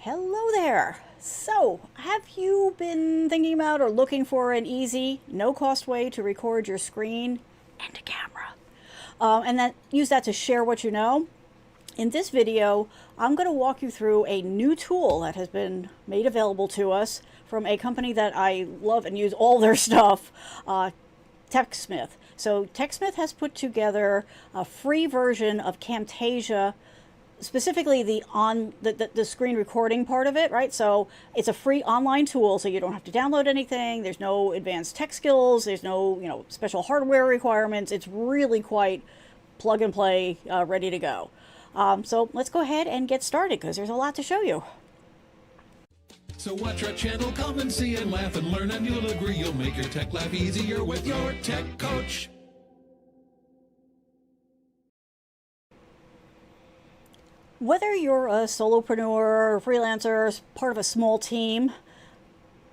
Hello there. So, have you been thinking about or looking for an easy, no-cost way to record your screen and a camera? And then use that to share what you know? In this video, I'm going to walk you through a new tool that has been made available to us from a company that I love and use all their stuff, TechSmith. So TechSmith has put together a free version of Camtasia, specifically the screen recording part of it, right? So it's a free online tool, so you don't have to download anything. There's no advanced tech skills. There's no special hardware requirements. It's really quite plug and play, ready to go. So let's go ahead and get started because there's a lot to show you. So watch our channel, come and see and laugh and learn, and you'll agree you'll make your tech life easier with your tech coach. Whether you're a solopreneur, freelancer, part of a small team,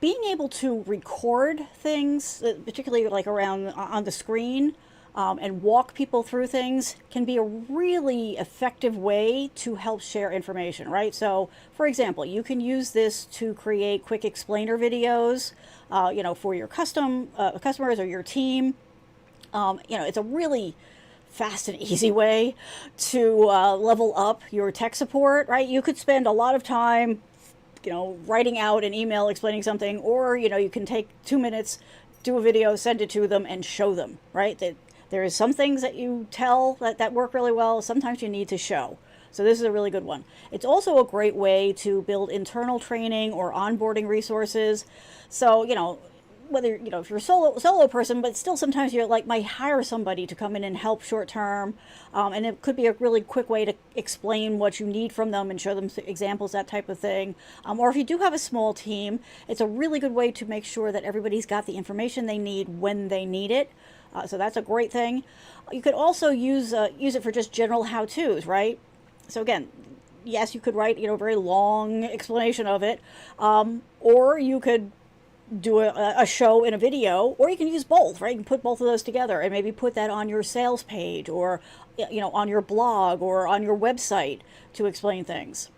being able to record things, particularly like around on the screen, and walk people through things can be a really effective way to help share information, right? So, for example, you can use this to create quick explainer videos, for your customers or your team. It's a really fast and easy way to level up your tech support, right? You could spend a lot of time, writing out an email explaining something, or, you can take 2 minutes, do a video, send it to them, and show them, right? That there is some things that you tell that work really well. Sometimes you need to show. So this is a really good one. It's also a great way to build internal training or onboarding resources. So, whether, if you're a solo person, but still sometimes you're like, might hire somebody to come in and help short term. And it could be a really quick way to explain what you need from them and show them examples, that type of thing. Or if you do have a small team, it's a really good way to make sure that everybody's got the information they need when they need it. So that's a great thing. You could also use it for just general how-tos, right? So again, yes, you could write, a very long explanation of it, or you could do a show in a video, or you can use both, right? You can put both of those together and maybe put that on your sales page or, on your blog or on your website to explain things.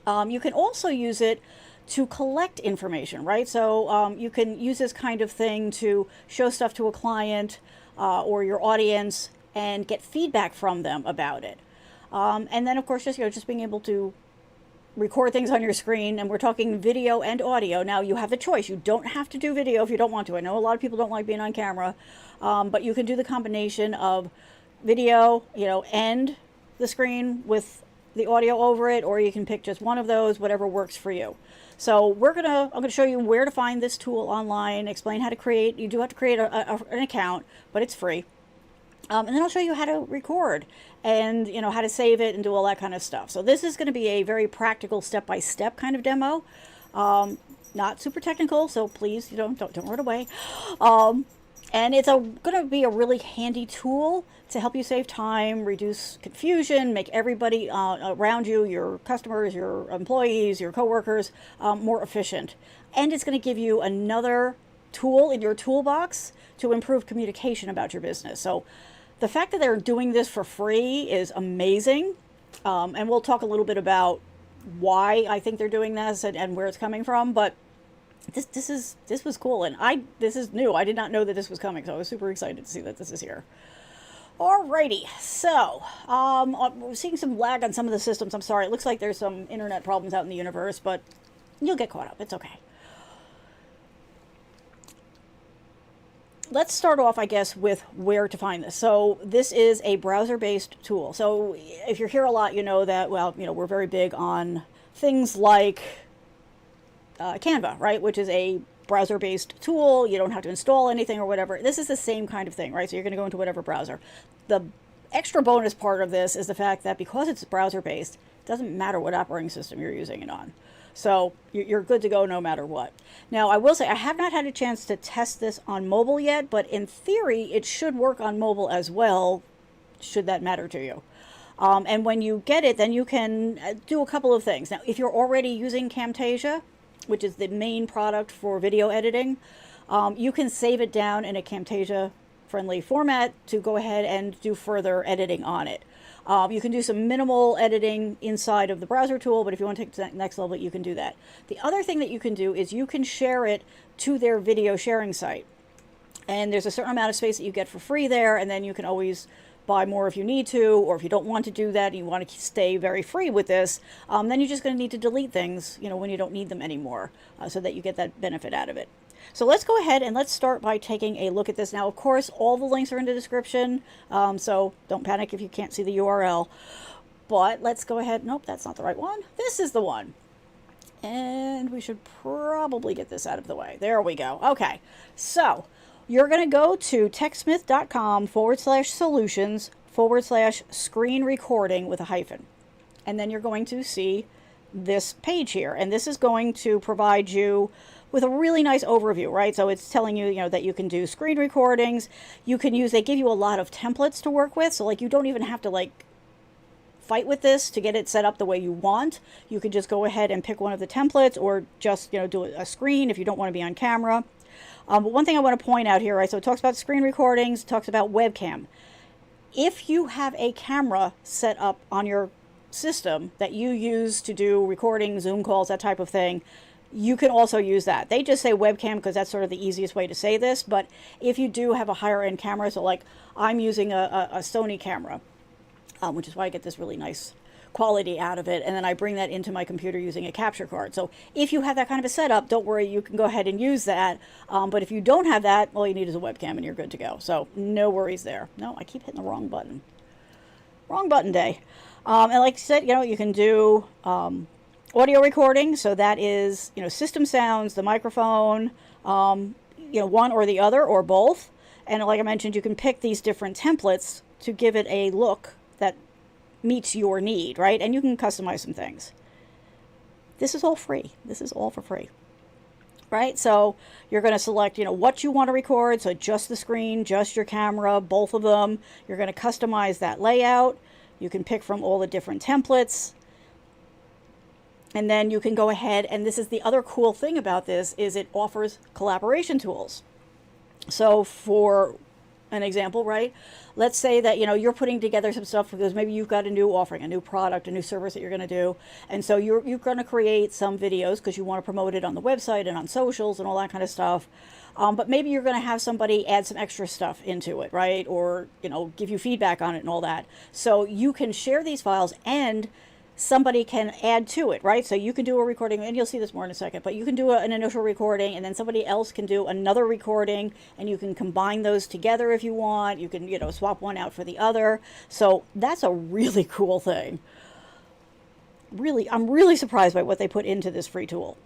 You can also use it to collect information, right? So you can use this kind of thing to show stuff to a client or your audience and get feedback from them about it. And then, of course, just being able to record things on your screen, and we're talking video and audio. Now, you have the choice. You don't have to do video if you don't want to. I know a lot of people don't like being on camera, but you can do the combination of video, and the screen with the audio over it, or you can pick just one of those, whatever works for you. So I'm going to show you where to find this tool online, explain how to create. You do have to create an account, but it's free. And then I'll show you how to record and, how to save it and do all that kind of stuff. So this is going to be a very practical step-by-step kind of demo. Not super technical, so please, don't run away. And it's going to be a really handy tool to help you save time, reduce confusion, make everybody around you, your customers, your employees, your coworkers, more efficient. And it's going to give you another tool in your toolbox to improve communication about your business. So the fact that they're doing this for free is amazing. And we'll talk a little bit about why I think they're doing this and where it's coming from. But this was cool, and this is new. I did not know that this was coming, so I was super excited to see that this is here. Alrighty, so we're seeing some lag on some of the systems. I'm sorry. It looks like there's some internet problems out in the universe, but you'll get caught up. It's okay. Let's start off, I guess, with where to find this. So this is a browser-based tool. So if you're here a lot, you know that, we're very big on things like Canva, right, which is a browser-based tool. You don't have to install anything or whatever. This is the same kind of thing, right? So you're going to go into whatever browser. The extra bonus part of this is the fact that because it's browser-based, it doesn't matter what operating system you're using it on. So you're good to go no matter what. Now, I will say I have not had a chance to test this on mobile yet, but in theory, it should work on mobile as well, should that matter to you. And when you get it, then you can do a couple of things. Now, if you're already using Camtasia, which is the main product for video editing, you can save it down in a Camtasia friendly format to go ahead and do further editing on it. You can do some minimal editing inside of the browser tool, but if you want to take it to that next level, you can do that. The other thing that you can do is you can share it to their video sharing site. And there's a certain amount of space that you get for free there, and then you can always buy more if you need to, or if you don't want to do that and you want to stay very free with this, then you're just going to need to delete things, when you don't need them anymore, so that you get that benefit out of it. So let's go ahead and let's start by taking a look at this. Now, of course, all the links are in the description, so don't panic if you can't see the URL. But let's go ahead. Nope, that's not the right one. This is the one. And we should probably get this out of the way. There we go. Okay, so you're going to go to techsmith.com/solutions/screen recording with a hyphen. And then you're going to see this page here. And this is going to provide you with a really nice overview, right? So it's telling you, that you can do screen recordings. You can use, they give you a lot of templates to work with. So like you don't even have to fight with this to get it set up the way you want. You can just go ahead and pick one of the templates, or just, do a screen if you don't want to be on camera. But one thing I want to point out here, right? So it talks about screen recordings, it talks about webcam. If you have a camera set up on your system that you use to do recording, Zoom calls, that type of thing, you can also use that. They just say webcam because that's sort of the easiest way to say this. But if you do have a higher end camera, so like I'm using a Sony camera, which is why I get this really nice quality out of it, and then I bring that into my computer using a capture card. So if you have that kind of a setup, don't worry, you can go ahead and use that. But if you don't have that, all you need is a webcam and you're good to go. So no worries there. No, I keep hitting the wrong button. Wrong button day. And like I said, you can do audio recording. So that is, system sounds, the microphone, one or the other or both. And like I mentioned, you can pick these different templates to give it a look that meets your need, right? And you can customize some things. This is all free. This is all for free, right? So you're going to select, what you want to record. So just the screen, just your camera, both of them. You're going to customize that layout. You can pick from all the different templates. And then you can go ahead, and this is the other cool thing about this, is it offers collaboration tools. So for an example, right? Let's say that, you're putting together some stuff because maybe you've got a new offering, a new product, a new service that you're going to do. And so you're going to create some videos because you want to promote it on the website and on socials and all that kind of stuff. But maybe you're going to have somebody add some extra stuff into it, right? Or, give you feedback on it and all that. So you can share these files and somebody can add to it, right? So you can do a recording, and you'll see this more in a second, but you can do an initial recording, and then somebody else can do another recording, and you can combine those together if you want. You can, swap one out for the other. So that's a really cool thing. Really, I'm really surprised by what they put into this free tool,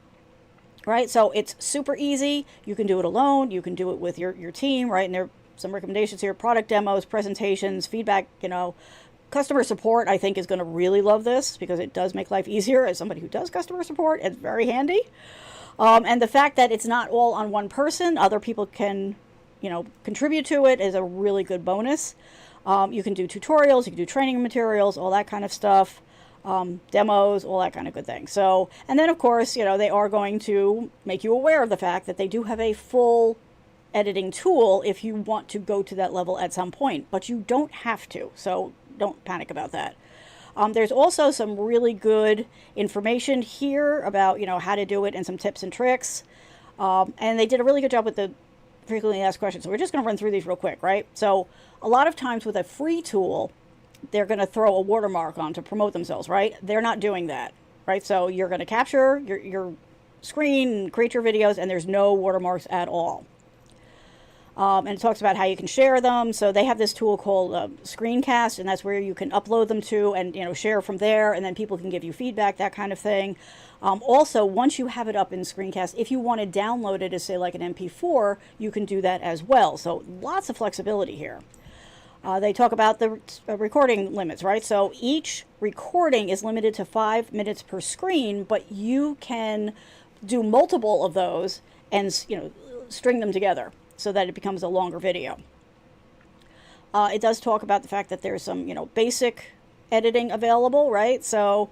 right? So it's super easy. You can do it alone. You can do it with your team, right? And there are some recommendations here: product demos, presentations, feedback, Customer support, I think, is going to really love this because it does make life easier. As somebody who does customer support, it's very handy. And the fact that it's not all on one person, other people can, contribute to it, is a really good bonus. You can do tutorials, you can do training materials, all that kind of stuff, demos, all that kind of good thing. So, and then of course, they are going to make you aware of the fact that they do have a full editing tool if you want to go to that level at some point, but you don't have to. So don't panic about that. There's also some really good information here about, how to do it and some tips and tricks. And they did a really good job with the frequently asked questions. So we're just going to run through these real quick, right? So a lot of times with a free tool, they're going to throw a watermark on to promote themselves, right? They're not doing that, right? So you're going to capture your screen, create your videos, and there's no watermarks at all. And it talks about how you can share them. So they have this tool called Screencast, and that's where you can upload them to and share from there, and then people can give you feedback, that kind of thing. Also, once you have it up in Screencast, if you want to download it as, say, like an MP4, you can do that as well. So lots of flexibility here. They talk about the recording limits, right? So each recording is limited to 5 minutes per screen, but you can do multiple of those and string them together so that it becomes a longer video. It does talk about the fact that there's some, basic editing available, right? So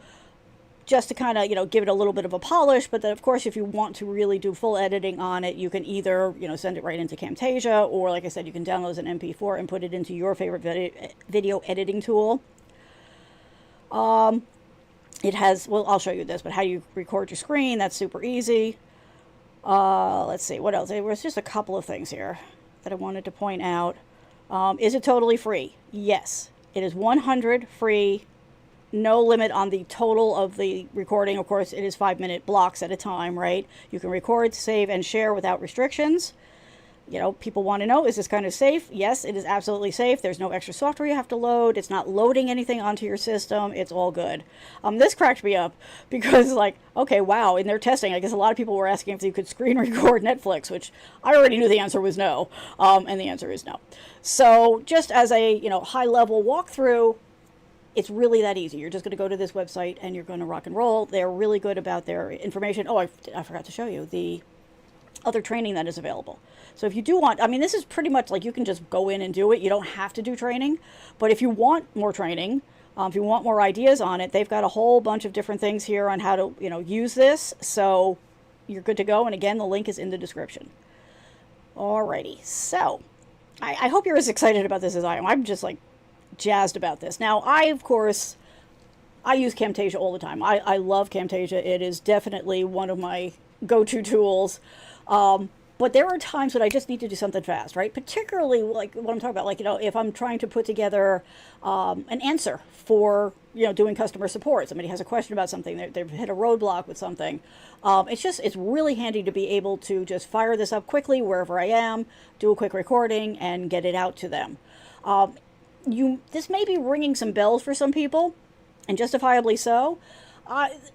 just to kind of, give it a little bit of a polish, but then of course, if you want to really do full editing on it, you can either, send it right into Camtasia, or like I said, you can download an MP4 and put it into your favorite video editing tool. It has, well, I'll show you this, but how you record your screen, that's super easy. Let's see, what else? There was just a couple of things here that I wanted to point out. Is it totally free? Yes. It is 100 free, no limit on the total of the recording. Of course, it is 5-minute blocks at a time, right? You can record, save, and share without restrictions. You know, people want to know, is this kind of safe? Yes, it is absolutely safe. There's no extra software you have to load. It's not loading anything onto your system. It's all good. This cracked me up because, like, okay, wow, in their testing, I guess a lot of people were asking if you could screen record Netflix, which I already knew the answer was no, and the answer is no. So just as a, high-level walkthrough, it's really that easy. You're just going to go to this website and you're going to rock and roll. They're really good about their information. Oh, I forgot to show you the other training that is available. So if you do want, this is pretty much like you can just go in and do it. You don't have to do training. But if you want more training, if you want more ideas on it, they've got a whole bunch of different things here on how to, use this. So you're good to go. And again, the link is in the description. Alrighty. So I hope you're as excited about this as I am. I'm just like jazzed about this. Now, I use Camtasia all the time. I love Camtasia. It is definitely one of my go-to tools. But there are times when I just need to do something fast, right? Particularly like what I'm talking about, like, if I'm trying to put together an answer for, doing customer support. Somebody has a question about something, they've hit a roadblock with something. It's really handy to be able to just fire this up quickly wherever I am, do a quick recording, and get it out to them. This may be ringing some bells for some people, and justifiably so.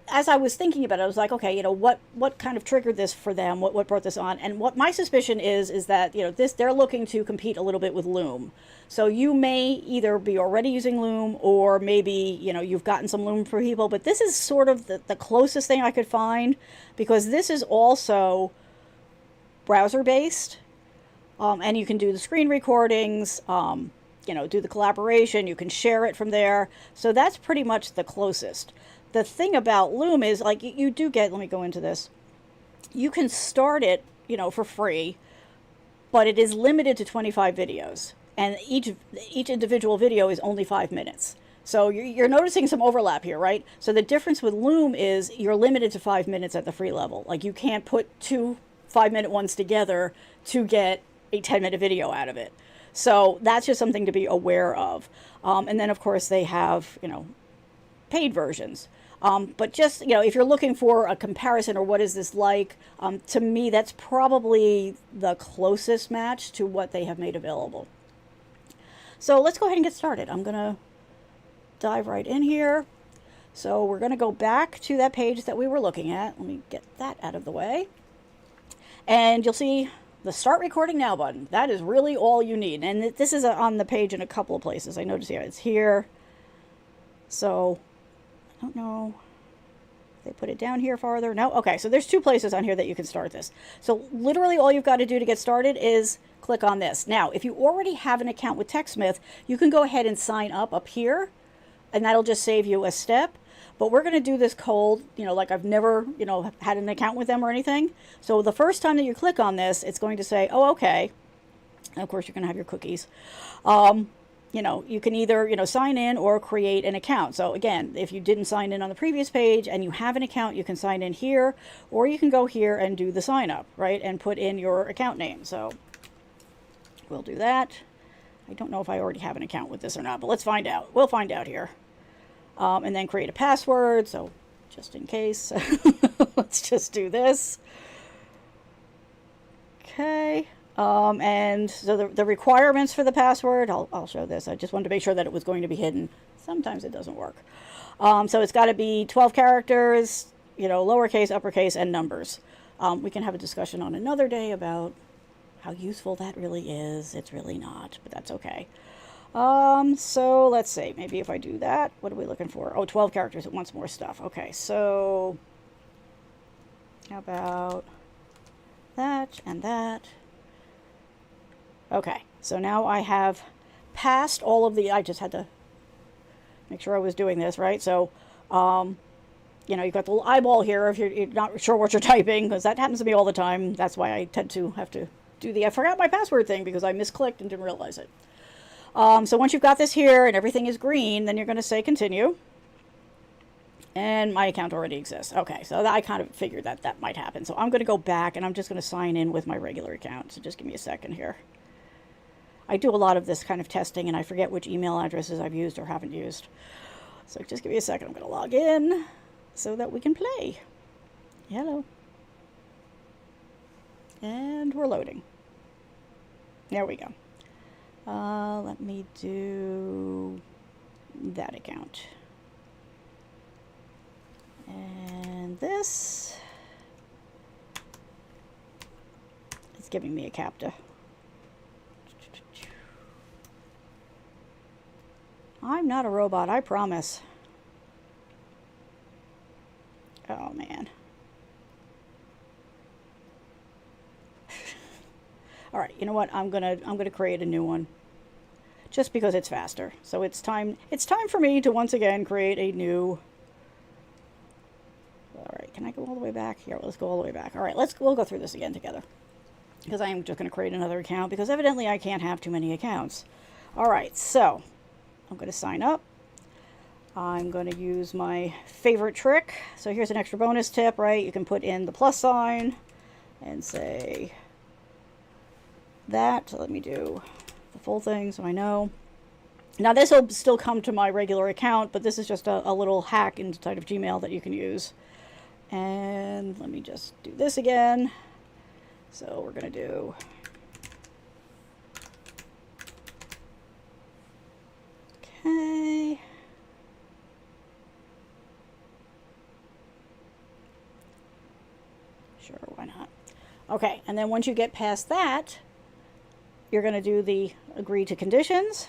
As I was thinking about it, I was like, okay, what kind of triggered this for them? What brought this on? And what my suspicion is that, they're looking to compete a little bit with Loom. So you may either be already using Loom, or maybe, you've gotten some Loom for people, but this is sort of the closest thing I could find, because this is also browser-based, and you can do the screen recordings, do the collaboration, you can share it from there. So that's pretty much the closest. The thing about Loom is, like, you do get, let me go into this, you can start it, for free, but it is limited to 25 videos. And each individual video is only 5 minutes. So you're noticing some overlap here, right? So the difference with Loom is you're limited to 5 minutes at the free level. Like, you can't put 2 5-minute ones together to get a 10-minute video out of it. So that's just something to be aware of. And then, of course, they have, paid versions. But just, if you're looking for a comparison or what is this like, to me, that's probably the closest match to what they have made available. So let's go ahead and get started. I'm going to dive right in here. So we're going to go back to that page that we were looking at. Let me get that out of the way. And you'll see the Start Recording Now button. That is really all you need. And this is on the page in a couple of places. I noticed here, it's here. So I don't know if they put it down here farther. No? Okay, so there's 2 places on here that you can start this. So literally all you've got to do to get started is click on this. Now, if you already have an account with TechSmith, you can go ahead and sign up here, and that'll just save you a step. But we're going to do this cold, like I've never, had an account with them or anything. So the first time that you click on this, it's going to say, oh, okay. And of course, you're going to have your cookies. You can either, sign in or create an account. So again, if you didn't sign in on the previous page and you have an account, you can sign in here, or you can go here and do the sign up, right? And put in your account name. So we'll do that. I don't know if I already have an account with this or not, but let's find out. We'll find out here. And then create a password. So just in case, let's just do this. Okay. And so the requirements for the password, I'll show this. I just wanted to make sure that it was going to be hidden. Sometimes it doesn't work. So it's got to be 12 characters, lowercase, uppercase, and numbers. We can have a discussion on another day about how useful that really is. It's really not, but that's okay. So let's see, maybe if I do that, what are we looking for? Oh, 12 characters, it wants more stuff. Okay, so how about that and that? Okay, so now I have passed all of I just had to make sure I was doing this right. So, you've got the little eyeball here if you're not sure what you're typing, because that happens to me all the time. That's why I tend to have to do I forgot my password thing because I misclicked and didn't realize it. So once you've got this here and everything is green, then you're going to say continue. And my account already exists. Okay, so I kind of figured that that might happen. So I'm going to go back and I'm just going to sign in with my regular account. So just give me a second here. I do a lot of this kind of testing and I forget which email addresses I've used or haven't used. So just give me a second. I'm going to log in so that we can play. Hello. And we're loading. There we go. Let me do that account. And this is giving me a CAPTCHA. I'm not a robot, I promise. Oh man. All right, you know what? I'm gonna create a new one, just because it's faster. So it's time for me to once again create a new. All right, can I go all the way back? Here, let's go all the way back. All right, we'll go through this again together, because I am just going to create another account, because evidently I can't have too many accounts. All right, so I'm going to sign up. I'm going to use my favorite trick. So here's an extra bonus tip, right? You can put in the plus sign and say that. So let me do the full thing so I know. Now this will still come to my regular account, but this is just a little hack inside of Gmail that you can use. And let me just do this again. So we're going to do okay. Sure, why not? Okay, and then once you get past that, you're going to do the agree to conditions.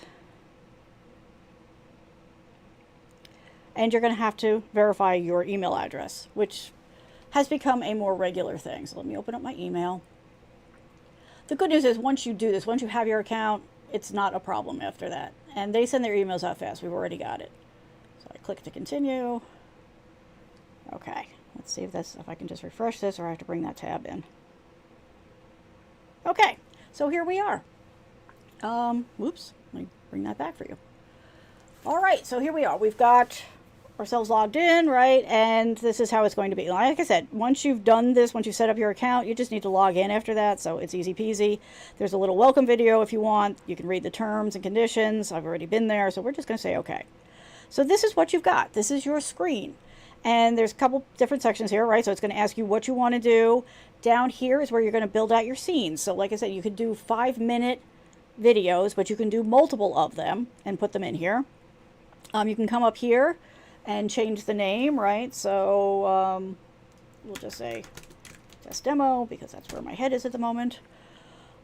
And you're going to have to verify your email address, which has become a more regular thing. So let me open up my email. The good news is once you do this, once you have your account, it's not a problem after that. And they send their emails out fast. We've already got it. So I click to continue. Okay, let's see if I can just refresh this, or I have to bring that tab in. Okay, so here we are. Whoops, let me bring that back for you. All right, so here we are. We've got ourselves logged in, right? And this is how it's going to be. Like I said, once you've done this, once you set up your account, you just need to log in after that. So it's easy peasy. There's a little welcome video if you want. You can read the terms and conditions. I've already been there. So we're just going to say, okay. So this is what you've got. This is your screen. And there's a couple different sections here, right? So it's going to ask you what you want to do. Down here is where you're going to build out your scenes. So like I said, you could do 5-minute videos, but you can do multiple of them and put them in here. You can come up here and change the name, right? So we'll just say test demo, because that's where my head is at the moment.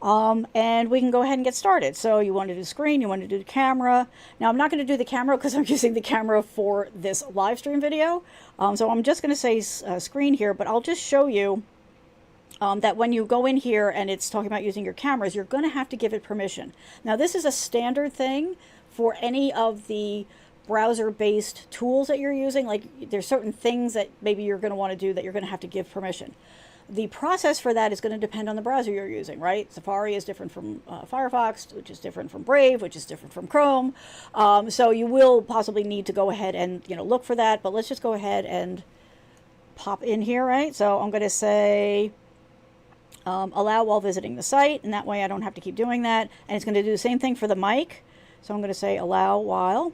And we can go ahead and get started. So you want to do screen, you want to do the camera. Now I'm not going to do the camera because I'm using the camera for this live stream video. So I'm just going to say screen here, but I'll just show you that when you go in here and it's talking about using your cameras, you're going to have to give it permission. Now this is a standard thing for any of the browser-based tools that you're using. Like there's certain things that maybe you're going to want to do that you're going to have to give permission. The process for that is going to depend on the browser you're using, right? Safari is different from Firefox, which is different from Brave, which is different from Chrome. So you will possibly need to go ahead and look for that. But let's just go ahead and pop in here, right? So I'm going to say allow while visiting the site, and that way I don't have to keep doing that. And it's going to do the same thing for the mic. So I'm going to say allow while.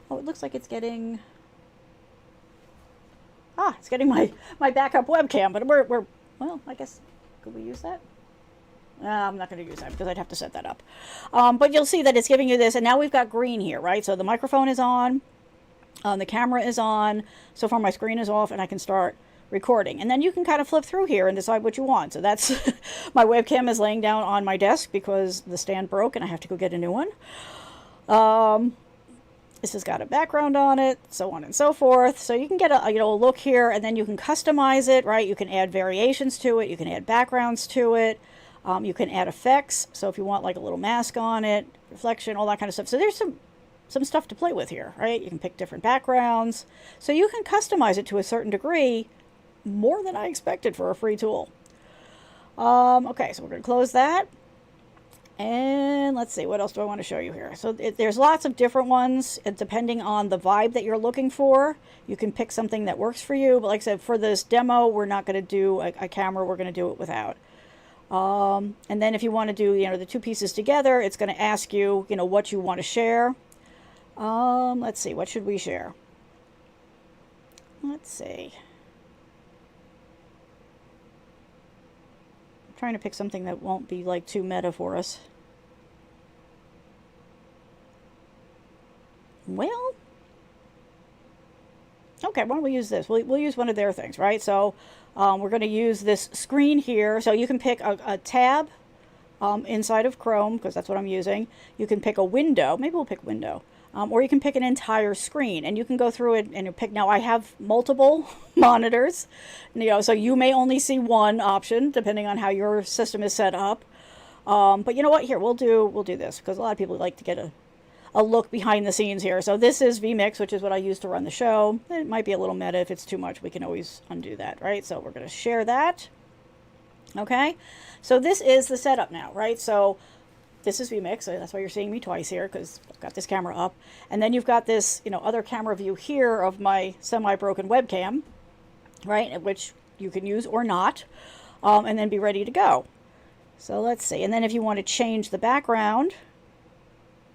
Oh, it looks like it's getting... it's getting my backup webcam, but we're well, I guess, could we use that? I'm not going to use that because I'd have to set that up. But you'll see that it's giving you this, and now we've got green here, right? So the microphone is on, the camera is on, so far my screen is off, and I can start recording. And then you can kind of flip through here and decide what you want. So that's, my webcam is laying down on my desk because the stand broke and I have to go get a new one. This has got a background on it, so on and so forth. So you can get a look here, and then you can customize it, right? You can add variations to it. You can add backgrounds to it. You can add effects. So if you want like a little mask on it, reflection, all that kind of stuff. So there's some stuff to play with here, right? You can pick different backgrounds. So you can customize it to a certain degree, more than I expected for a free tool. Okay, so we're going to close that. And let's see, what else do I want to show you here? So there's lots of different ones, depending on the vibe that you're looking for. You can pick something that works for you. But like I said, for this demo, we're not going to do a camera. We're going to do it without. And then if you want to do, the two pieces together, it's going to ask you, what you want to share. Let's see, what should we share? Let's see. I'm trying to pick something that won't be like too meta for us. Well, okay, why don't we use this? We'll use one of their things, right? So we're going to use this screen here. So you can pick a tab inside of Chrome, because that's what I'm using. You can pick a window. Maybe we'll pick window. Or you can pick an entire screen, and you can go through it and you pick. Now I have multiple monitors, so you may only see one option depending on how your system is set up. But you know what? Here, we'll do this, because a lot of people like to get a look behind the scenes here. So this is vMix, which is what I use to run the show. It might be a little meta. If it's too much, we can always undo that, right? So we're going to share that. Okay, so this is the setup now, right? So this is vMix, so that's why you're seeing me twice here, because I've got this camera up. And then you've got this, other camera view here of my semi-broken webcam, right? Which you can use or not, and then be ready to go. So let's see. And then if you want to change the background,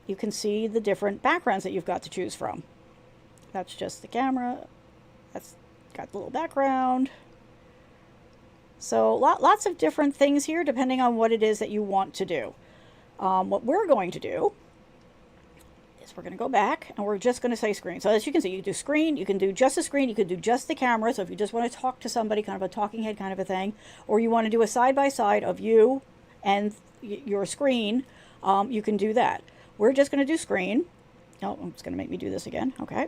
you can see the different backgrounds that you've got to choose from. That's just the camera. That's got the little background. So lots of different things here depending on what it is that you want to do. What we're going to do is we're going to go back and we're just going to say screen. So as you can see, you can do screen, you can do just a screen, you can do just the camera. So if you just want to talk to somebody, kind of a talking head kind of a thing, or you want to do a side-by-side of you and your screen, you can do that. We're just going to do screen. Oh, it's going to make me do this again. Okay.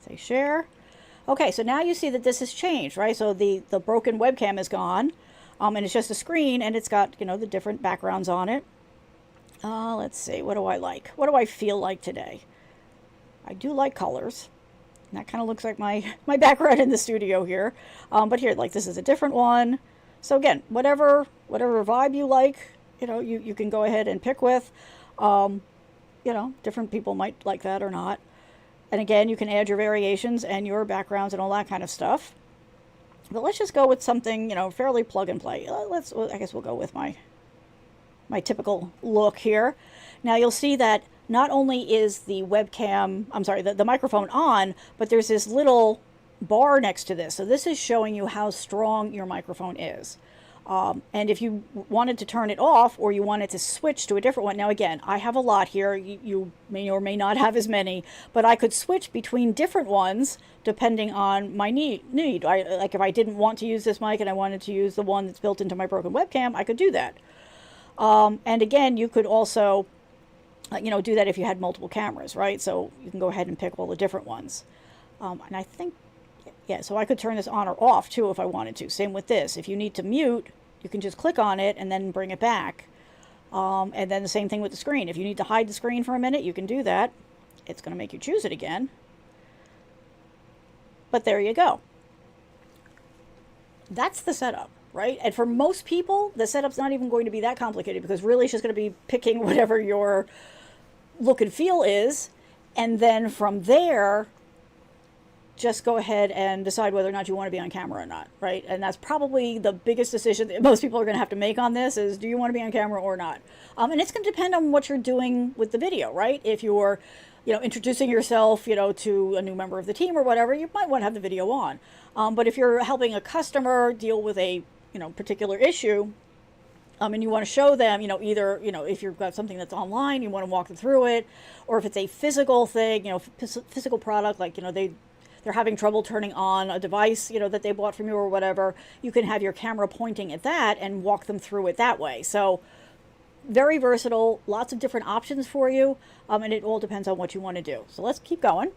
Say share. Okay, so now you see that this has changed, right? So the broken webcam is gone, and it's just a screen, and it's got, the different backgrounds on it. Let's see, what do I like? What do I feel like today? I do like colors. And that kind of looks like my background in the studio here. But here, like, this is a different one. So again, whatever vibe you like, you can go ahead and pick with. Different people might like that or not. And again, you can add your variations and your backgrounds and all that kind of stuff. But let's just go with something, fairly plug and play. I guess we'll go with my typical look here. Now you'll see that not only is the webcam, the microphone on, but there's this little bar next to this. So this is showing you how strong your microphone is. And if you wanted to turn it off, or you wanted to switch to a different one, now again, I have a lot here. You may or may not have as many, but I could switch between different ones depending on my need. Like if I didn't want to use this mic and I wanted to use the one that's built into my broken webcam, I could do that. And again, you could also, do that if you had multiple cameras, right? So you can go ahead and pick all the different ones. And I think, yeah, so I could turn this on or off too if I wanted to. Same with this. If you need to mute, you can just click on it and then bring it back. And then the same thing with the screen. If you need to hide the screen for a minute, you can do that. It's going to make you choose it again. But there you go. That's the setup, right? And for most people, the setup's not even going to be that complicated, because really it's just going to be picking whatever your look and feel is. And then from there, just go ahead and decide whether or not you want to be on camera or not, right? And that's probably the biggest decision that most people are going to have to make on this is, do you want to be on camera or not? And it's going to depend on what you're doing with the video, right? If you're, introducing yourself, to a new member of the team or whatever, you might want to have the video on. But if you're helping a customer deal with a, particular issue, and you want to show them, either, if you've got something that's online, you want to walk them through it, or if it's a physical thing, physical product, like, they're having trouble turning on a device, that they bought from you or whatever, you can have your camera pointing at that and walk them through it that way. So very versatile, lots of different options for you, and it all depends on what you want to do. So let's keep going.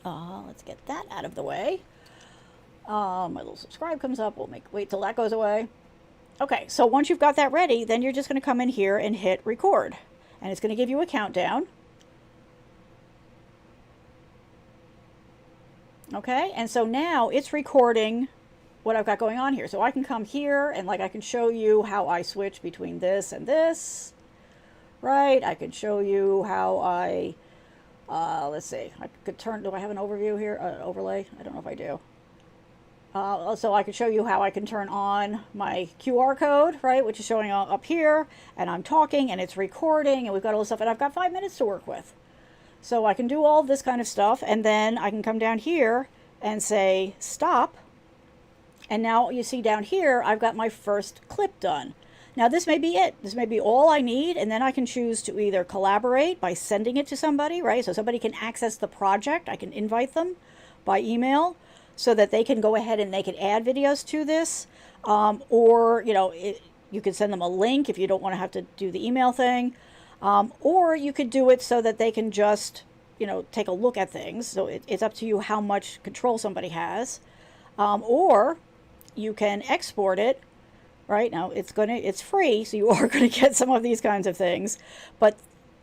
Let's get that out of the way. My little subscribe comes up. We'll wait till that goes away. Okay, so once you've got that ready, then you're just going to come in here and hit record. And it's going to give you a countdown. Okay, and so now it's recording what I've got going on here. So I can come here and like I can show you how I switch between this and this, right? I could show you how I, let's see, I could turn, do I have an overview here, overlay? I don't know if I do. So I could show you how I can turn on my QR code, right, which is showing up here, and I'm talking and it's recording and we've got all this stuff and I've got 5 minutes to work with. So I can do all this kind of stuff, and then I can come down here and say stop. And now you see down here, I've got my first clip done. Now this may be it. This may be all I need, and then I can choose to either collaborate by sending it to somebody, right? So somebody can access the project. I can invite them by email so that they can go ahead and they can add videos to this. Or, you know, you could send them a link if you don't want to have to do the email thing. Or you could do it so that they can just, you know, take a look at things. So it's up to you how much control somebody has. Or you can export it. Right now, it's free, so you are going to get some of these kinds of things. But,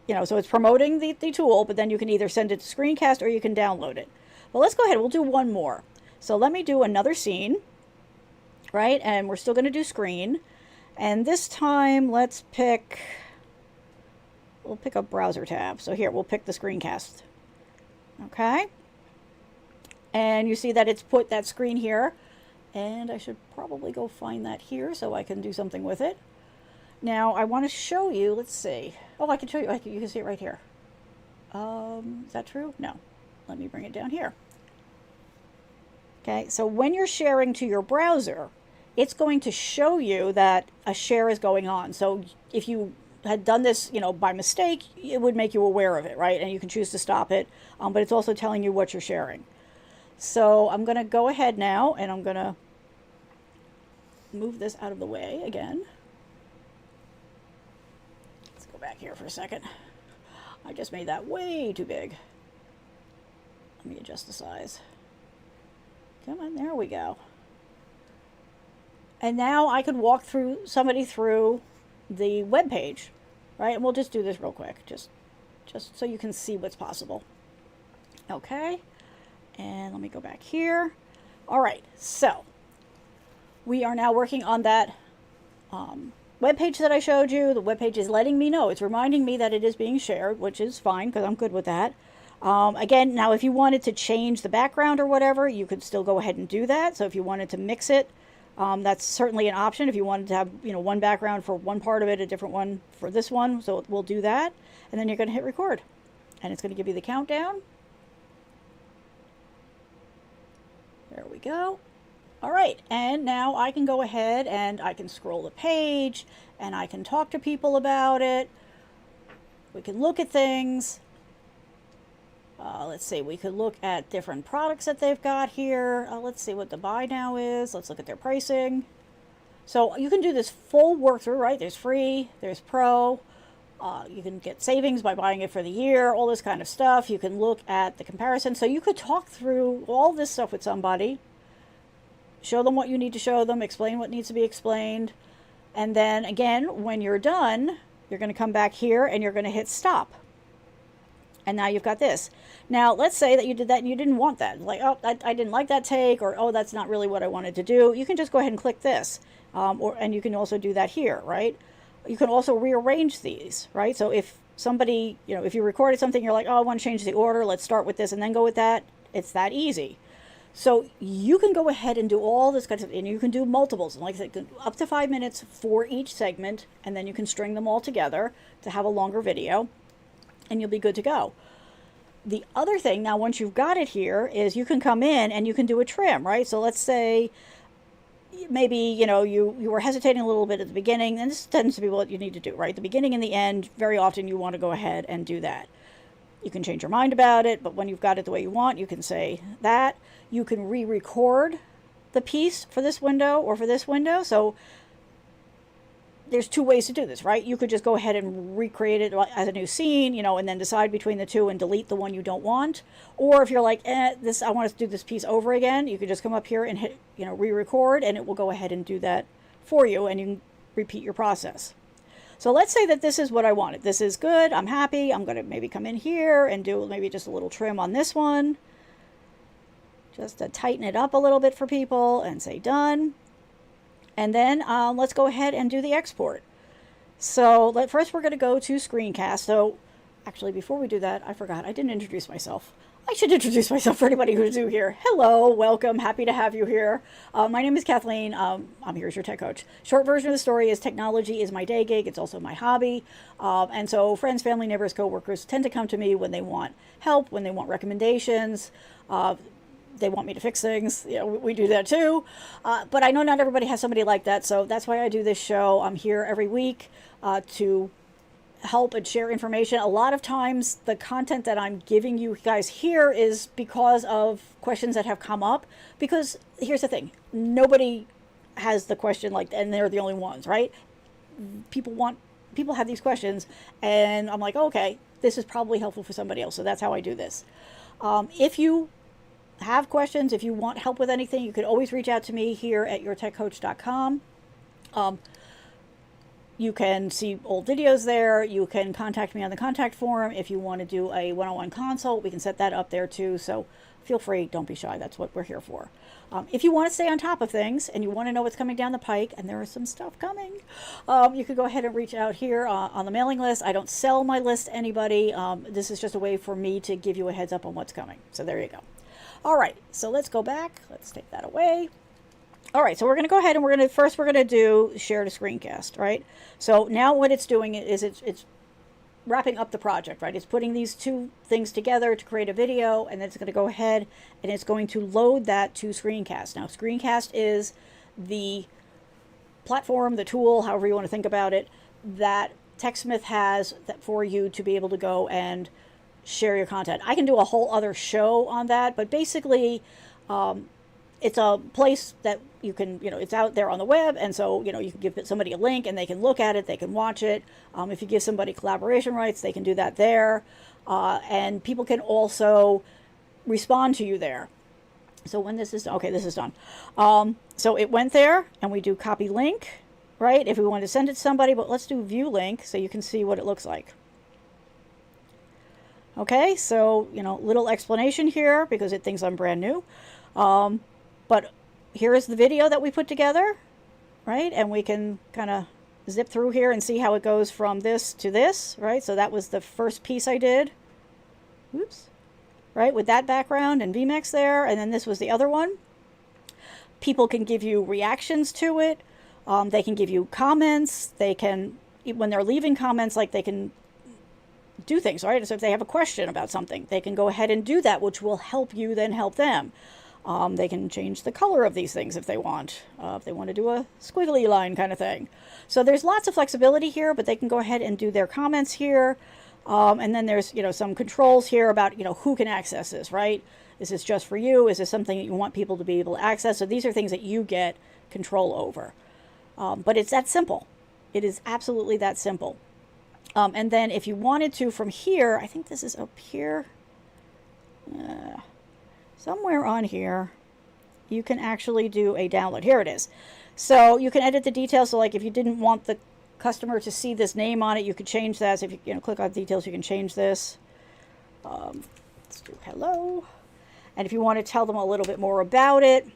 you know, so it's promoting the tool, but then you can either send it to screencast or you can download it. But let's go ahead. We'll do one more. So let me do another scene, right? And we're still going to do screen. And this time, we'll pick a browser tab. So here, we'll pick the screencast. Okay. And you see that it's put that screen here. And I should probably go find that here so I can do something with it. Now, I want to show you, let's see. Oh, I can show you, you can see it right here. Is that true? No. Let me bring it down here. Okay, so when you're sharing to your browser, it's going to show you that a share is going on. So if you had done this, you know, by mistake, it would make you aware of it, right? And you can choose to stop it, but it's also telling you what you're sharing. So I'm going to go ahead now, and I'm going to move this out of the way again. Let's go back here for a second. I just made that way too big. Let me adjust the size. Come on, there we go. And now I could walk somebody through the web page, right? And we'll just do this real quick, just so you can see what's possible. Okay. And let me go back here. All right, so we are now working on that web page that I showed you. The web page is letting me know. It's reminding me that it is being shared, which is fine because I'm good with that. Again, now if you wanted to change the background or whatever, you could still go ahead and do that. So if you wanted to mix it, that's certainly an option. If you wanted to have, you know, one background for one part of it, a different one for this one, so we'll do that. And then you're going to hit record, and it's going to give you the countdown. There we go. All right, and now I can go ahead and I can scroll the page and I can talk to people about it. We can look at things. Let's see, we could look at different products that they've got here. Let's see what the buy now is. Let's look at their pricing. So you can do this full walkthrough, right? There's free, there's pro. You can get savings by buying it for the year, all this kind of stuff. You can look at the comparison. So you could talk through all this stuff with somebody, show them what you need to show them, explain what needs to be explained. And then again, when you're done, you're going to come back here and you're going to hit stop. And now you've got this. Now, let's say that you did that and you didn't want that. Like, oh, I didn't like that take, or, oh, that's not really what I wanted to do. You can just go ahead and click this. And you can also do that here, right? You can also rearrange these, right? So if somebody, you know, if you recorded something, you're like, oh, I want to change the order. Let's start with this and then go with that. It's that easy. So you can go ahead and do all this kind of stuff, and you can do multiples. And like I said, up to 5 minutes for each segment, and then you can string them all together to have a longer video, and you'll be good to go. The other thing, now once you've got it here, is you can come in and you can do a trim, right? So let's say maybe, you know, you were hesitating a little bit at the beginning, and this tends to be what you need to do, right? The beginning and the end, very often you want to go ahead and do that. You can change your mind about it, but when you've got it the way you want, you can say that. You can re-record the piece for this window or for this window. So there's two ways to do this, right? You could just go ahead and recreate it as a new scene, you know, and then decide between the two and delete the one you don't want. Or if you're like, I want to do this piece over again, you could just come up here and hit, you know, re-record, and it will go ahead and do that for you, and you can repeat your process. So let's say that this is what I wanted. This is good. I'm happy. I'm going to maybe come in here and do maybe just a little trim on this one. just to tighten it up a little bit for people and say done. And then let's go ahead and do the export. So first we're going to go to screencast. So actually, before we do that, I forgot. I didn't introduce myself. I should introduce myself for anybody who's new here. Hello, welcome. Happy to have you here. My name is Kathleen. I'm here as your tech coach. Short version of the story is technology is my day gig. It's also my hobby. And so friends, family, neighbors, coworkers tend to come to me when they want help, when they want recommendations. They want me to fix things. You know, we do that too. But I know not everybody has somebody like that. So that's why I do this show. I'm here every week to help and share information. A lot of times the content that I'm giving you guys here is because of questions that have come up. Because here's the thing, nobody has the question like, and they're the only ones, right? People have these questions, and I'm like, okay, this is probably helpful for somebody else. So that's how I do this. If you have questions, if you want help with anything, you can always reach out to me here at yourtechcoach.com. You can see old videos there. You can contact me on the contact form. If you want to do a one-on-one consult, we can set that up there too. So feel free, don't be shy. That's what we're here for. If you want to stay on top of things and you want to know what's coming down the pike, and there is some stuff coming, you could go ahead and reach out here on the mailing list. I don't sell my list to anybody. This is just a way for me to give you a heads up on what's coming. So there you go. All right, so let's go back. Let's take that away. All right, so we're going to go ahead and we're going to do share to screencast, right? So now what it's doing is it's wrapping up the project, right? It's putting these two things together to create a video, and then it's going to go ahead and it's going to load that to screencast. Now, screencast is the platform, the tool, however you want to think about it, that TechSmith has that for you to be able to go and share your content. I can do a whole other show on that, but basically, it's a place that you can, it's out there on the web. And so, you can give somebody a link and they can look at it, they can watch it. If you give somebody collaboration rights, they can do that there. And people can also respond to you there. So when this is, okay, this is done. So it went there and we do copy link, right? If we want to send it to somebody, but let's do view link so you can see what it looks like. Okay, so, little explanation here because it thinks I'm brand new. But here is the video that we put together, right? And we can kind of zip through here and see how it goes from this to this, right? So that was the first piece I did. Oops. Right, with that background and VMix there. And then this was the other one. People can give you reactions to it. They can give you comments. They can, when they're leaving comments, like they can do things, right? So if they have a question about something, they can go ahead and do that, which will help you then help them. They can change the color of these things if they want to do a squiggly line kind of thing. So there's lots of flexibility here, but they can go ahead and do their comments here. And then there's, some controls here about, who can access this, right? Is this just for you? Is this something that you want people to be able to access? So these are things that you get control over. But it's that simple. It is absolutely that simple. And then if you wanted to from here, I think this is up here. Somewhere on here, you can actually do a download. Here it is. So you can edit the details. So like if you didn't want the customer to see this name on it, you could change that. So if you, click on details, you can change this. Let's do hello. And if you want to tell them a little bit more about it,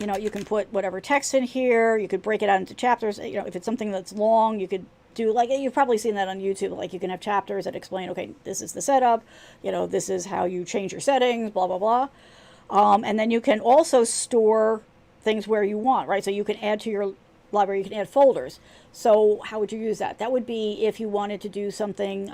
you can put whatever text in here. You could break it out into chapters. If it's something that's long, you could do, like, you've probably seen that on YouTube, like you can have chapters that explain, okay, this is the setup, this is how you change your settings, blah, blah, blah. And then you can also store things where you want, right? So you can add to your library, you can add folders. So how would you use that? That would be if you wanted to do something,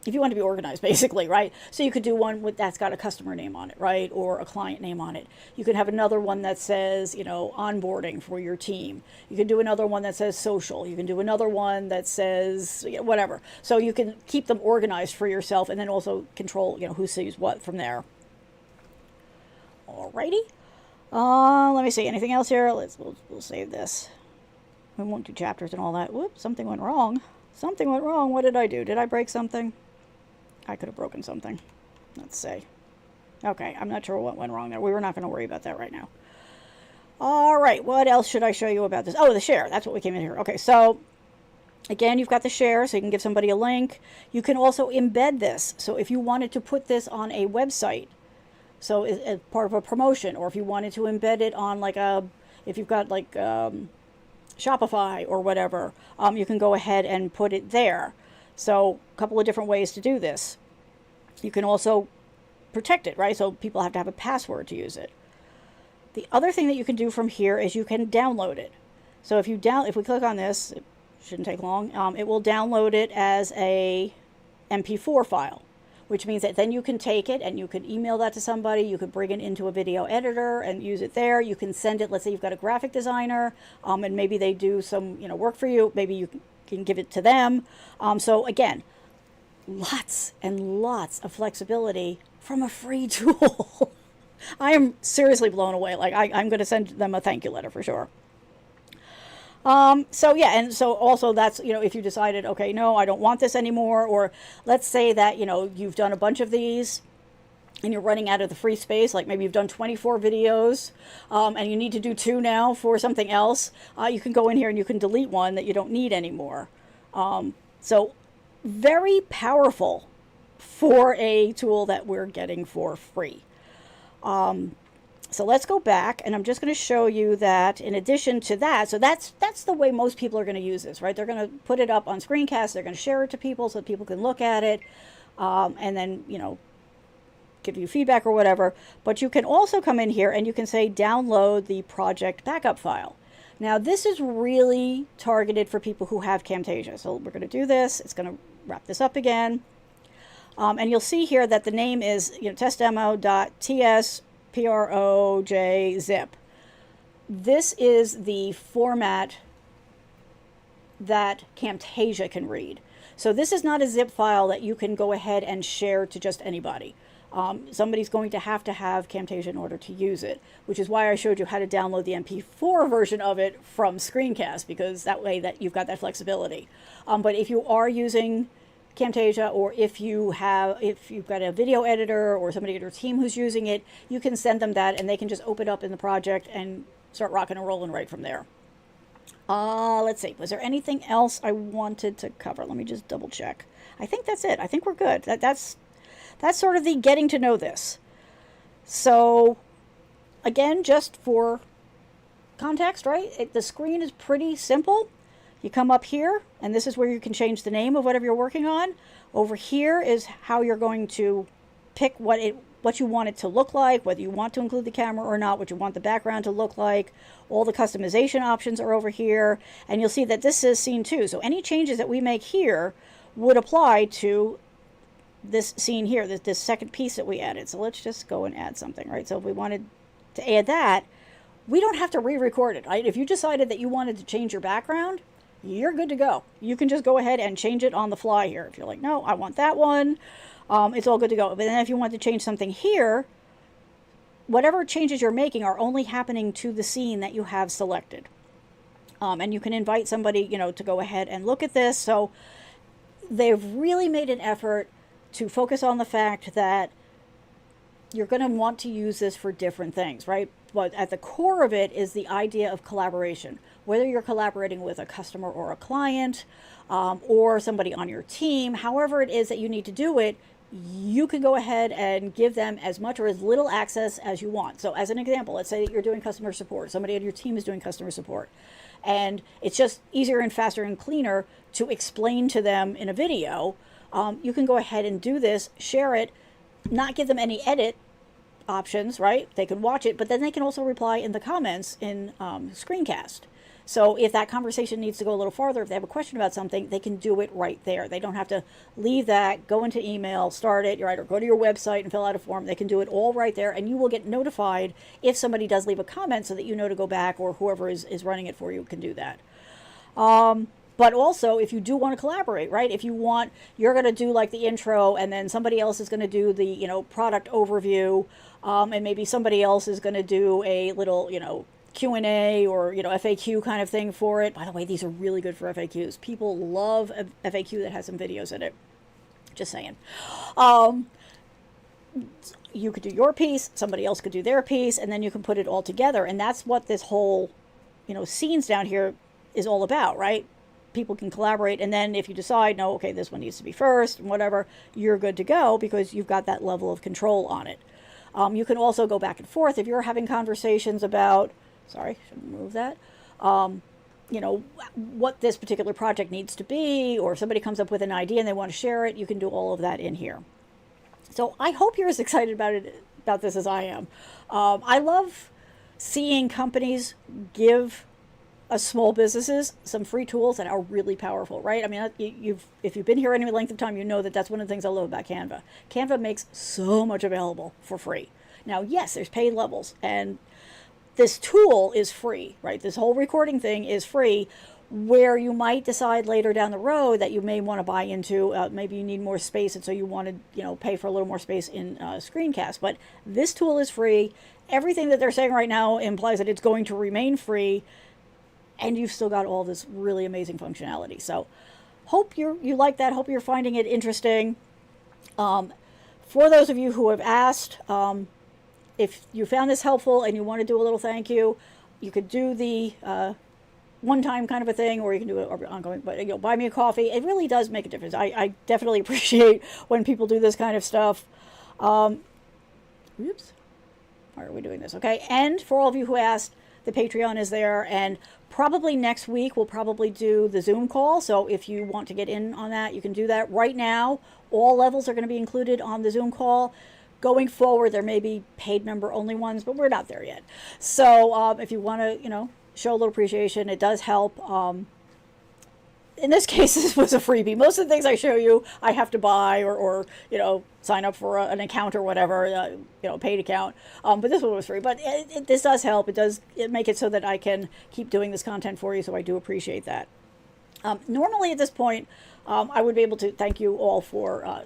if you want to be organized, basically, right? So you could do one that's got a customer name on it, right? Or a client name on it. You could have another one that says, onboarding for your team. You can do another one that says social. You can do another one that says whatever. So you can keep them organized for yourself and then also control, who sees what from there. Alrighty. Let me see. Anything else here? We'll save this. We won't do chapters and all that. Whoops, something went wrong. Something went wrong. What did I do? Did I break something? I could have broken something. Let's see. Okay, I'm not sure what went wrong there. We were not going to worry about that right now. All right, what else should I show you about this? Oh, the share. That's what we came in here. Okay, so again, you've got the share, so you can give somebody a link. You can also embed this. So if you wanted to put this on a website, So as part of a promotion, or if you wanted to embed it on like if you've got like Shopify or whatever, you can go ahead and put it there. So a couple of different ways to do this. You can also protect it, right? So people have to have a password to use it. The other thing that you can do from here is you can download it. So if we click on this, it shouldn't take long, it will download it as a MP4 file, which means that then you can take it and you can email that to somebody. You could bring it into a video editor and use it there. You can send it, let's say you've got a graphic designer, and maybe they do some work for you. Maybe you can give it to them. So again, lots and lots of flexibility from a free tool. I am seriously blown away. Like I'm going to send them a thank you letter for sure. So yeah, and so also that's, if you decided, okay, no, I don't want this anymore, or let's say that, you've done a bunch of these and you're running out of the free space, like maybe you've done 24 videos, and you need to do 2 now for something else, you can go in here and you can delete one that you don't need anymore. So very powerful for a tool that we're getting for free. So let's go back, and I'm just going to show you that in addition to that, so that's the way most people are going to use this, right? They're going to put it up on screencasts, they're going to share it to people so people can look at it, and then, give you feedback or whatever. But you can also come in here and you can say download the project backup file. Now this is really targeted for people who have Camtasia. So we're going to do this. It's going to wrap this up again. And you'll see here that the name is testdemo.tsproj.zip. This is the format that Camtasia can read. So this is not a zip file that you can go ahead and share to just anybody. Somebody's going to have Camtasia in order to use it, which is why I showed you how to download the MP4 version of it from Screencast, because that way that you've got that flexibility. But if you are using Camtasia, or if you've got a video editor or somebody in your team who's using it, you can send them that and they can just open it up in the project and start rocking and rolling right from there. Let's see, was there anything else I wanted to cover? Let me just double check. I think that's it. I think we're good. That's sort of the getting to know this. So again, just for context, right? The screen is pretty simple. You come up here, and this is where you can change the name of whatever you're working on. Over here is how you're going to pick what you want it to look like, whether you want to include the camera or not, what you want the background to look like. All the customization options are over here, and you'll see that this is scene 2. So any changes that we make here would apply to this scene here, this second piece that we added. So let's just go and add something, right? So if we wanted to add that, we don't have to re-record it, right? If you decided that you wanted to change your background, you're good to go. You can just go ahead and change it on the fly here. If you're like, no, I want that one, it's all good to go. But then if you want to change something here, whatever changes you're making are only happening to the scene that you have selected. And you can invite somebody, to go ahead and look at this. So they've really made an effort to focus on the fact that you're going to want to use this for different things, right? But at the core of it is the idea of collaboration. Whether you're collaborating with a customer or a client, or somebody on your team, however it is that you need to do it, you can go ahead and give them as much or as little access as you want. So as an example, let's say that you're doing customer support. Somebody on your team is doing customer support. And it's just easier and faster and cleaner to explain to them in a video. You can go ahead and do this, share it, not give them any edit options, right? They can watch it, but then they can also reply in the comments in Screencast. So if that conversation needs to go a little farther, if they have a question about something, they can do it right there. They don't have to leave that, go into email, start it, right, or go to your website and fill out a form. They can do it all right there, and you will get notified if somebody does leave a comment so that you know to go back, or whoever is running it for you can do that. But also, if you do want to collaborate, right? If you're going to do like the intro, and then somebody else is going to do the, product overview, and maybe somebody else is going to do a little, Q&A or, FAQ kind of thing for it. By the way, these are really good for FAQs. People love a FAQ that has some videos in it. Just saying. You could do your piece, somebody else could do their piece, and then you can put it all together. And that's what this whole, scenes down here is all about, right? People can collaborate, and then if you decide, no, okay, this one needs to be first, and whatever, you're good to go because you've got that level of control on it. You can also go back and forth if you're having conversations about, sorry, shouldn't move that, you know, what this particular project needs to be, or if somebody comes up with an idea and they want to share it, you can do all of that in here. So I hope you're as excited about this as I am. I love seeing companies give small businesses some free tools that are really powerful, right? I mean, if you've been here any length of time, you know that that's one of the things I love about Canva. Canva makes so much available for free. Now, yes, there's paid levels, and this tool is free, right? This whole recording thing is free, where you might decide later down the road that you may want to buy into, maybe you need more space, and so you want to, you know, pay for a little more space in Screencast. But this tool is free. Everything that they're saying right now implies that it's going to remain free, and you've still got all this really amazing functionality. So hope you like that. Hope you're finding it interesting. For those of you who have asked, if you found this helpful and you want to do a little thank you, you could do the one-time kind of a thing, or you can do it ongoing, but, you know, buy me a coffee. It really does make a difference. I definitely appreciate when people do this kind of stuff. Oops. Why are we doing this? Okay. And for all of you who asked, the Patreon is there, and probably next week we'll probably do the Zoom call. So if you want to get in on that, you can do that. Right now, all levels are going to be included on the Zoom call. Going forward, there may be paid member only ones, but we're not there yet. So if you want to, you know, show a little appreciation, it does help. In this case, this was a freebie. Most of the things I show you, I have to buy or you know, sign up for an account or whatever, you know, paid account. But this one was free. But this does help. It does make it so that I can keep doing this content for you. So I do appreciate that. Normally at this point, I would be able to thank you all for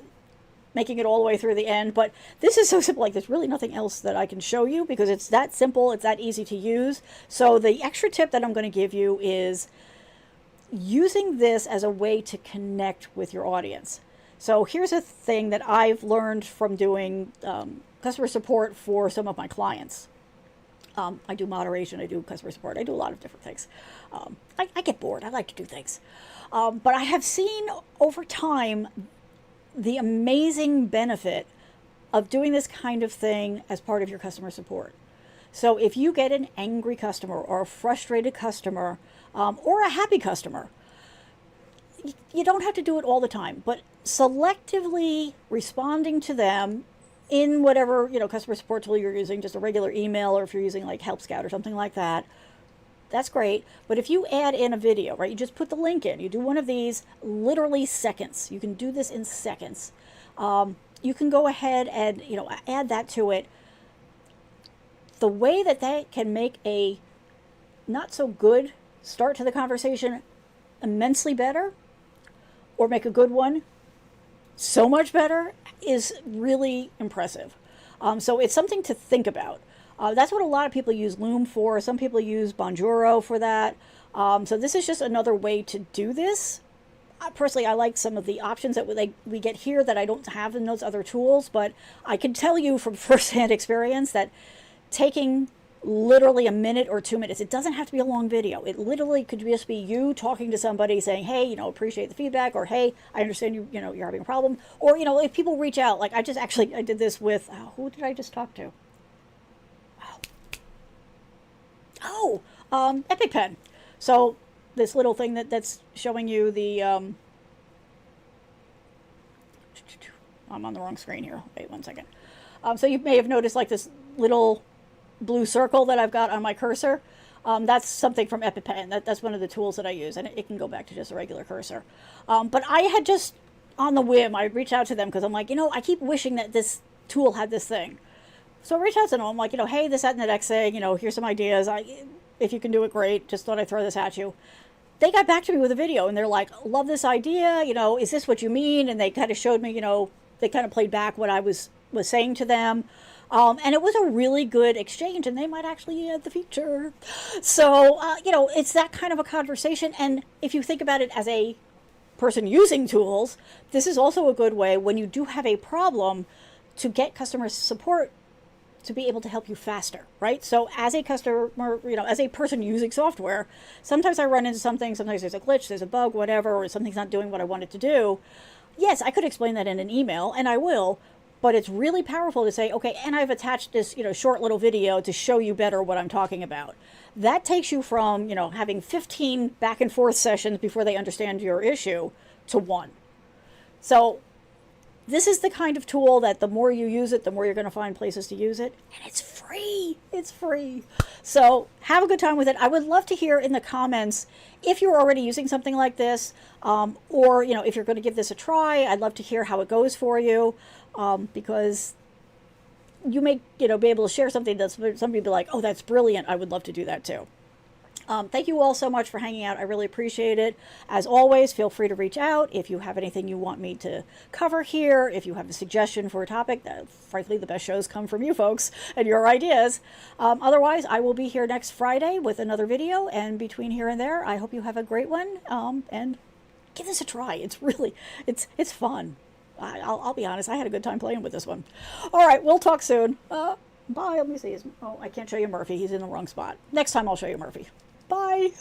making it all the way through the end. But this is so simple. Like, there's really nothing else that I can show you because it's that simple. It's that easy to use. So the extra tip that I'm going to give you is using this as a way to connect with your audience. So here's a thing that I've learned from doing customer support for some of my clients. I do moderation, I do customer support, I do a lot of different things. I get bored, I like to do things. But I have seen over time the amazing benefit of doing this kind of thing as part of your customer support. So if you get an angry customer or a frustrated customer, or a happy customer, you don't have to do it all the time, but selectively responding to them in whatever, you know, customer support tool you're using, just a regular email, or if you're using like Help Scout or something like that, that's great. But if you add in a video, right, you just put the link in, you do one of these, literally seconds. You can do this in seconds. You can go ahead and, you know, add that to it. The way that that can make a not so good start to the conversation immensely better, or make a good one so much better, is really impressive. So it's something to think about. That's what a lot of people use Loom for. Some people use Bonjoro for that. So this is just another way to do this. Personally, I like some of the options that we get here that I don't have in those other tools, but I can tell you from firsthand experience that taking literally a minute or 2 minutes. It doesn't have to be a long video. It literally could just be you talking to somebody saying, hey, you know, appreciate the feedback, or hey, I understand you know, you're having a problem. Or, you know, if people reach out, like I did this with, who did I just talk to? EpiPen. So this little thing that's showing you the, I'm on the wrong screen here. Wait 1 second. So you may have noticed like this little blue circle that I've got on my cursor. That's something from EpiPen. That's one of the tools that I use, and it can go back to just a regular cursor. But I had just, on the whim, I reached out to them because I'm like, you know, I keep wishing that this tool had this thing. So I reached out to them. I'm like, you know, hey, this, that, and the next thing, you know, here's some ideas. If you can do it, great. Just thought I'd throw this at you. They got back to me with a video, and they're like, love this idea. You know, is this what you mean? And they kind of showed me, you know, they kind of played back what I was saying to them. And it was a really good exchange, and they might actually add the feature. So, you know, it's that kind of a conversation. And if you think about it as a person using tools, this is also a good way when you do have a problem to get customer support to be able to help you faster, right? So as a customer, you know, as a person using software, sometimes I run into something, sometimes there's a glitch, there's a bug, whatever, or something's not doing what I want it to do. Yes, I could explain that in an email, and I will, but it's really powerful to say, okay, and I've attached this, short little video to show you better what I'm talking about. That takes you from, having 15 back and forth sessions before they understand your issue to one. So this is the kind of tool that the more you use it, the more you're going to find places to use it. And it's free. It's free. So have a good time with it. I would love to hear in the comments if you're already using something like this, or, if you're going to give this a try. I'd love to hear how it goes for you, because you may, be able to share something that somebody be like, oh, that's brilliant. I would love to do that too. Thank you all so much for hanging out. I really appreciate it. As always, feel free to reach out if you have anything you want me to cover here, if you have a suggestion for a topic. Frankly, the best shows come from you folks and your ideas. Otherwise, I will be here next Friday with another video, and between here and there, I hope you have a great one, and give this a try. It's really, it's fun. I'll be honest, I had a good time playing with this one. All right, we'll talk soon. Bye. Let me see. Oh, I can't show you Murphy. He's in the wrong spot. Next time I'll show you Murphy. Bye.